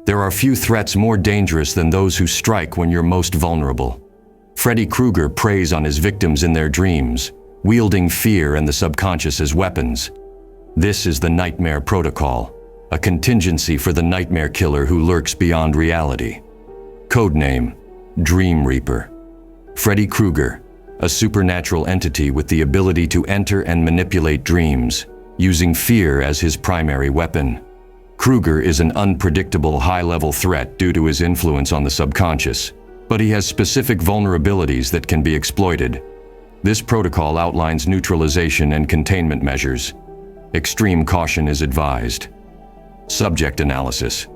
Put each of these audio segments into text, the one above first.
There are few threats more dangerous than those who strike when you're most vulnerable. Freddy Krueger preys on his victims in their dreams, wielding fear and the subconscious as weapons. This is the Nightmare Protocol, a contingency for the nightmare killer who lurks beyond reality. Codename: Dream Reaper. Freddy Krueger, a supernatural entity with the ability to enter and manipulate dreams, using fear as his primary weapon. Krueger is an unpredictable high-level threat due to his influence on the subconscious, but he has specific vulnerabilities that can be exploited. This protocol outlines neutralization and containment measures. Extreme caution is advised. Subject analysis.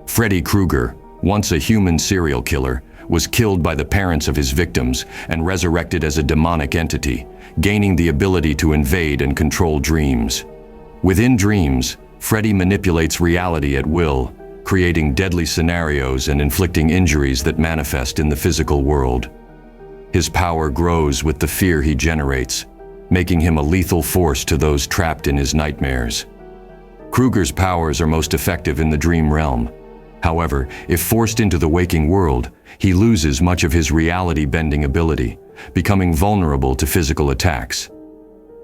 Freddy Krueger, once a human serial killer, was killed by the parents of his victims and resurrected as a demonic entity, gaining the ability to invade and control dreams. Within dreams, Freddy manipulates reality at will, creating deadly scenarios and inflicting injuries that manifest in the physical world. His power grows with the fear he generates, making him a lethal force to those trapped in his nightmares. Krueger's powers are most effective in the dream realm. However, if forced into the waking world, he loses much of his reality-bending ability, becoming vulnerable to physical attacks.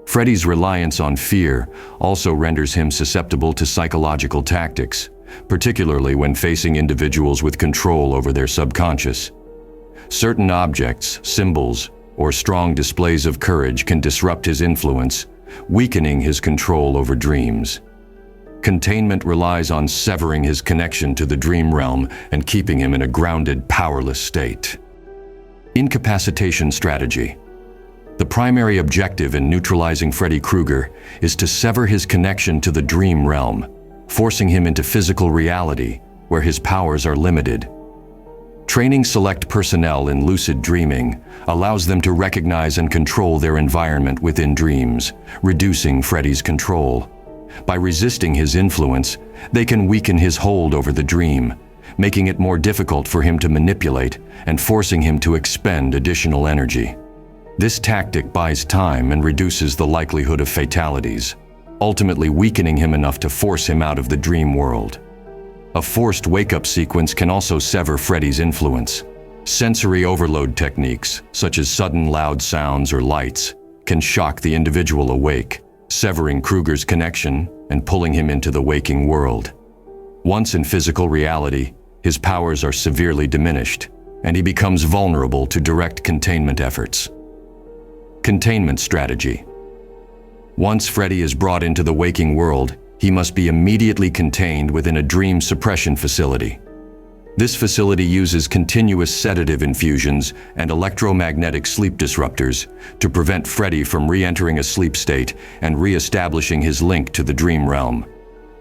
Freddy's reliance on fear also renders him susceptible to psychological tactics, particularly when facing individuals with control over their subconscious. Certain objects, symbols, or strong displays of courage can disrupt his influence, weakening his control over dreams. Containment relies on severing his connection to the dream realm and keeping him in a grounded, powerless state. Incapacitation strategy. The primary objective in neutralizing Freddy Krueger is to sever his connection to the dream realm, forcing him into physical reality, where his powers are limited. Training select personnel in lucid dreaming allows them to recognize and control their environment within dreams, reducing Freddy's control. By resisting his influence, they can weaken his hold over the dream, making it more difficult for him to manipulate and forcing him to expend additional energy. This tactic buys time and reduces the likelihood of fatalities, ultimately weakening him enough to force him out of the dream world. A forced wake-up sequence can also sever Freddy's influence. Sensory overload techniques, such as sudden loud sounds or lights, can shock the individual awake, severing Krueger's connection and pulling him into the waking world. Once in physical reality, his powers are severely diminished, and he becomes vulnerable to direct containment efforts. Containment strategy. Once Freddy is brought into the waking world, he must be immediately contained within a dream suppression facility. This facility uses continuous sedative infusions and electromagnetic sleep disruptors to prevent Freddy from re-entering a sleep state and re-establishing his link to the dream realm.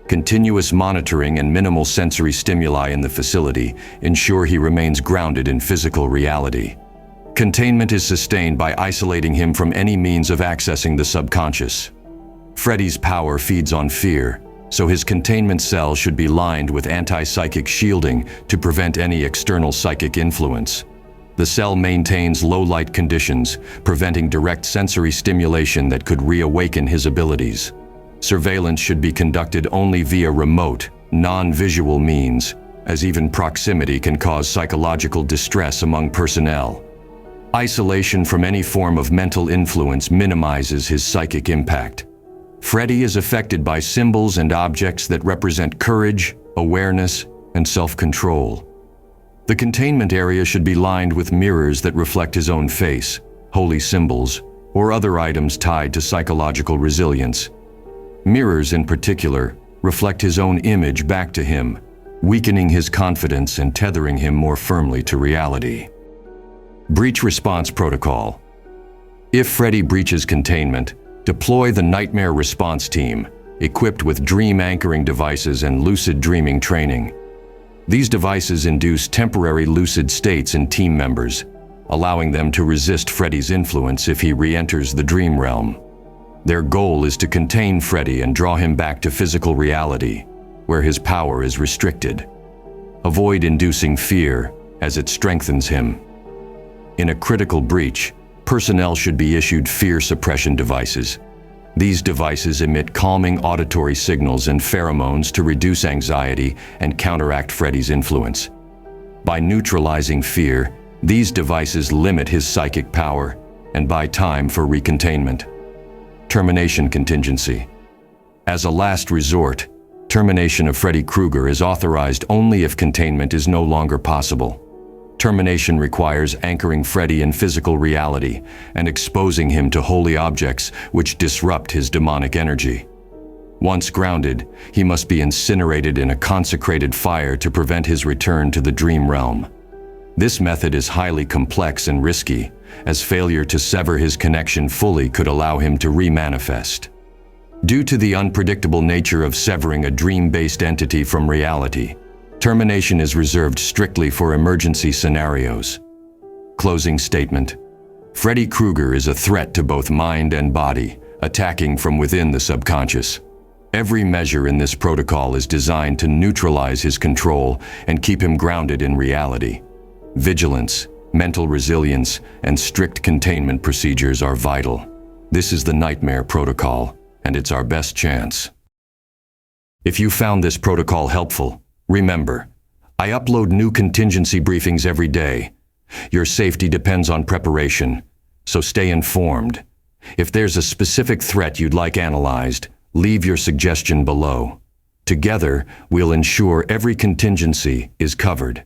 Continuous monitoring and minimal sensory stimuli in the facility ensure he remains grounded in physical reality. Containment is sustained by isolating him from any means of accessing the subconscious. Freddy's power feeds on fear, so his containment cell should be lined with anti-psychic shielding to prevent any external psychic influence. The cell maintains low-light conditions, preventing direct sensory stimulation that could reawaken his abilities. Surveillance should be conducted only via remote, non-visual means, as even proximity can cause psychological distress among personnel. Isolation from any form of mental influence minimizes his psychic impact. Freddy is affected by symbols and objects that represent courage, awareness, and self-control. The containment area should be lined with mirrors that reflect his own face, holy symbols, or other items tied to psychological resilience. Mirrors, in particular, reflect his own image back to him, weakening his confidence and tethering him more firmly to reality. Breach response protocol. If Freddy breaches containment, deploy the Nightmare Response Team, equipped with dream anchoring devices and lucid dreaming training. These devices induce temporary lucid states in team members, allowing them to resist Freddy's influence if he re-enters the dream realm. Their goal is to contain Freddy and draw him back to physical reality, where his power is restricted. Avoid inducing fear, as it strengthens him. In a critical breach, personnel should be issued fear suppression devices. These devices emit calming auditory signals and pheromones to reduce anxiety and counteract Freddy's influence. By neutralizing fear, these devices limit his psychic power and buy time for recontainment. Termination contingency. As a last resort, termination of Freddy Krueger is authorized only if containment is no longer possible. Termination requires anchoring Freddy in physical reality and exposing him to holy objects which disrupt his demonic energy. Once grounded, he must be incinerated in a consecrated fire to prevent his return to the dream realm. This method is highly complex and risky, as failure to sever his connection fully could allow him to remanifest. Due to the unpredictable nature of severing a dream-based entity from reality, termination is reserved strictly for emergency scenarios. Closing statement. Freddy Krueger is a threat to both mind and body, attacking from within the subconscious. Every measure in this protocol is designed to neutralize his control and keep him grounded in reality. Vigilance, mental resilience, and strict containment procedures are vital. This is the Nightmare Protocol, and it's our best chance. If you found this protocol helpful, remember, I upload new contingency briefings every day. Your safety depends on preparation, so stay informed. If there's a specific threat you'd like analyzed, leave your suggestion below. Together, we'll ensure every contingency is covered.